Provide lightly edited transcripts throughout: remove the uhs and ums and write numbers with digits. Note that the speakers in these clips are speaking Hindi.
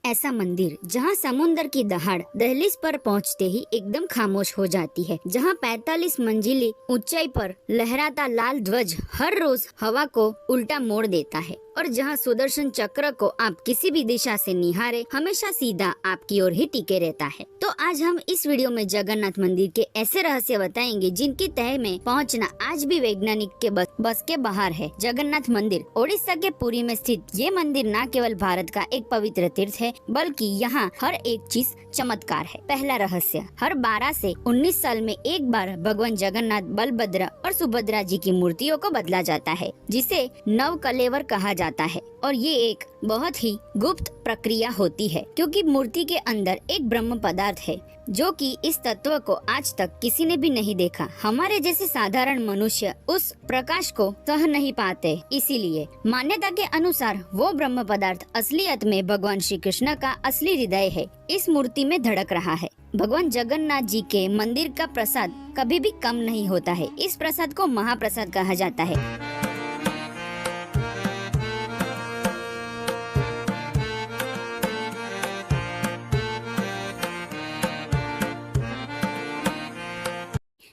ऐसा मंदिर जहां समुंदर की दहाड़ दहलीज पर पहुंचते ही एकदम खामोश हो जाती है, जहां 45 मंजिली ऊंचाई पर लहराता लाल ध्वज हर रोज हवा को उल्टा मोड़ देता है और जहां सुदर्शन चक्र को आप किसी भी दिशा से निहारे हमेशा सीधा आपकी ओर ही टिके रहता है। तो आज हम इस वीडियो में जगन्नाथ मंदिर के ऐसे रहस्य बताएंगे जिनकी तह में पहुंचना आज भी वैज्ञानिक के बस के बाहर है। जगन्नाथ मंदिर ओडिशा के पुरी में स्थित ये मंदिर न केवल भारत का एक पवित्र तीर्थ है बल्कि यहाँ हर एक चीज चमत्कार है। पहला रहस्य, हर 12 से 19 साल में एक बार भगवान जगन्नाथ, बलभद्र और सुभद्रा जी की मूर्तियों को बदला जाता है, जिसे नव कलेवर कहा जाता है। और ये एक बहुत ही गुप्त प्रक्रिया होती है क्योंकि मूर्ति के अंदर एक ब्रह्म पदार्थ है जो कि इस तत्व को आज तक किसी ने भी नहीं देखा। हमारे जैसे साधारण मनुष्य उस प्रकाश को सह नहीं पाते, इसीलिए मान्यता के अनुसार वो ब्रह्म पदार्थ असलियत में भगवान श्री कृष्ण का असली हृदय है, इस मूर्ति में धड़क रहा है। भगवान जगन्नाथ जी के मंदिर का प्रसाद कभी भी कम नहीं होता है। इस प्रसाद को महाप्रसाद कहा जाता है।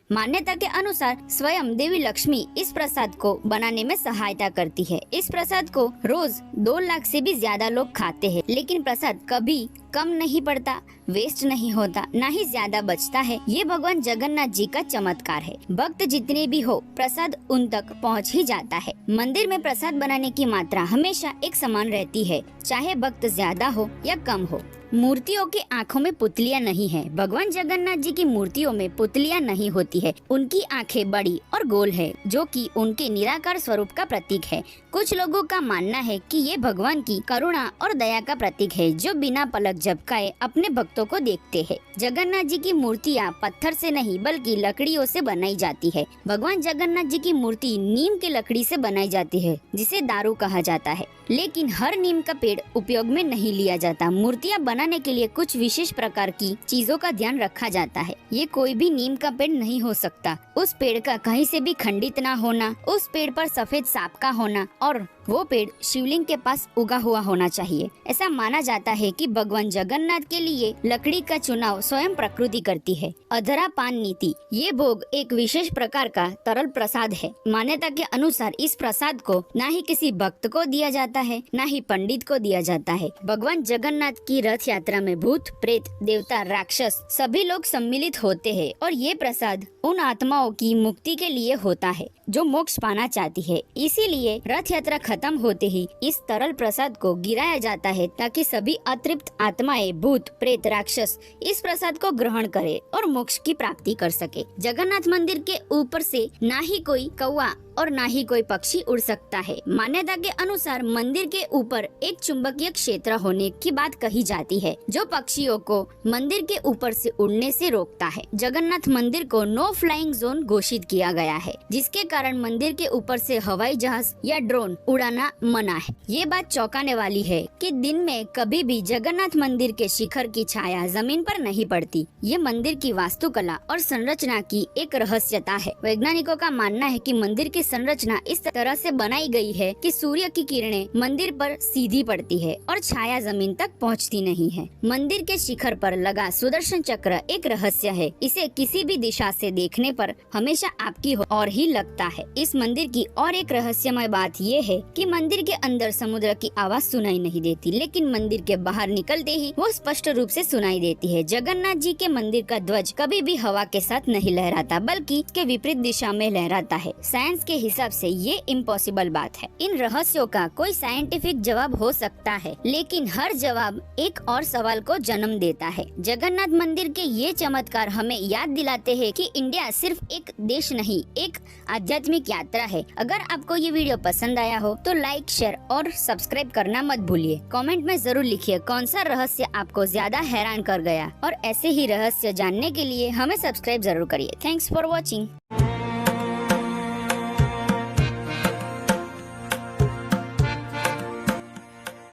मान्यता के अनुसार स्वयं देवी लक्ष्मी इस प्रसाद को बनाने में सहायता करती है। इस प्रसाद को रोज 2 लाख से भी ज्यादा लोग खाते हैं, लेकिन प्रसाद कभी कम नहीं पड़ता, वेस्ट नहीं होता, ना ही ज्यादा बचता है। ये भगवान जगन्नाथ जी का चमत्कार है। भक्त जितने भी हो, प्रसाद उन तक पहुंच ही जाता है। मंदिर में प्रसाद बनाने की मात्रा हमेशा एक समान रहती है, चाहे भक्त ज्यादा हो या कम हो। मूर्तियों की आँखों में पुतलियाँ नहीं है। भगवान जगन्नाथ जी की मूर्तियों में पुतलियाँ नहीं होती है। उनकी आँखें बड़ी और गोल है, जो कि उनके निराकार स्वरूप का प्रतीक है। कुछ लोगों का मानना है कि ये भगवान की करुणा और दया का प्रतीक है, जो बिना पलक झपकाए अपने भक्तों को देखते हैं। जगन्नाथ जी की मूर्तियाँ पत्थर से नहीं बल्कि लकड़ियों से बनाई जाती है। भगवान जगन्नाथ जी की मूर्ति नीम की लकड़ी से बनाई जाती है, जिसे दारू कहा जाता है, लेकिन हर नीम का पेड़ उपयोग में नहीं लिया जाता। मूर्तियाँ बनाने के लिए कुछ विशेष प्रकार की चीजों का ध्यान रखा जाता है। ये कोई भी नीम का पेड़ नहीं हो सकता, उस पेड़ का कहीं से भी खंडित ना होना, उस पेड़ पर सफेद सांप का होना और वो पेड़ शिवलिंग के पास उगा हुआ होना चाहिए। ऐसा माना जाता है कि भगवान जगन्नाथ के लिए लकड़ी का चुनाव स्वयं प्रकृति करती है। अधरा पान नीति, ये भोग एक विशेष प्रकार का तरल प्रसाद है। मान्यता के अनुसार इस प्रसाद को ना ही किसी भक्त को दिया जाता है, ना ही पंडित को दिया जाता है। भगवान जगन्नाथ की रथ यात्रा में भूत, प्रेत, देवता, राक्षस सभी लोग सम्मिलित होते हैं और ये प्रसाद उन आत्माओं की मुक्ति के लिए होता है जो मोक्ष पाना चाहती है। इसीलिए रथ यात्रा खत्म होते ही इस तरल प्रसाद को गिराया जाता है ताकि सभी अतृप्त आत्माएं, भूत, प्रेत, राक्षस इस प्रसाद को ग्रहण करे और मोक्ष की प्राप्ति कर सके। जगन्नाथ मंदिर के ऊपर से ना ही कोई कौवा और ना ही कोई पक्षी उड़ सकता है। मान्यता के अनुसार मंदिर के ऊपर एक चुंबकीय क्षेत्र होने की बात कही जाती है, जो पक्षियों को मंदिर के ऊपर से उड़ने से रोकता है। जगन्नाथ मंदिर को नो फ्लाइंग जोन घोषित किया गया है, जिसके कारण मंदिर के ऊपर से हवाई जहाज या ड्रोन उड़ाना मना है। ये बात चौंकाने वाली है कि दिन में कभी भी जगन्नाथ मंदिर के शिखर की छाया जमीन पर नहीं पड़ती। ये मंदिर की वास्तुकला और संरचना की एक रहस्यता है। वैज्ञानिकों का मानना है कि मंदिर की संरचना इस तरह से बनाई गई है कि सूर्य की किरणें मंदिर पर सीधी पड़ती है और छाया जमीन तक पहुंचती नहीं है। मंदिर के शिखर पर लगा सुदर्शन चक्र एक रहस्य है। इसे किसी भी दिशा से देखने पर हमेशा आपकी ओर ही लगता है। इस मंदिर की और एक रहस्यमय बात ये है कि मंदिर के अंदर समुद्र की आवाज सुनाई नहीं देती, लेकिन मंदिर के बाहर निकलते ही वो स्पष्ट रूप से सुनाई देती है। जगन्नाथ जी के मंदिर का ध्वज कभी भी हवा के साथ नहीं लहराता, बल्कि इसके विपरीत दिशा में लहराता है। साइंस के हिसाब से ये इम्पॉसिबल बात है। इन रहस्यों का कोई साइंटिफिक जवाब हो सकता है, लेकिन हर जवाब एक और सवाल को जन्म देता है। जगन्नाथ मंदिर के ये चमत्कार हमें याद दिलाते हैं कि इंडिया सिर्फ एक देश नहीं, एक आध्यात्मिक यात्रा है। अगर आपको ये वीडियो पसंद आया हो तो लाइक, शेयर और सब्सक्राइब करना मत भूलिए। कमेंट में जरूर लिखिए कौन सा रहस्य आपको ज्यादा हैरान कर गया, और ऐसे ही रहस्य जानने के लिए हमें सब्सक्राइब जरूर करिए। Thanks for watching.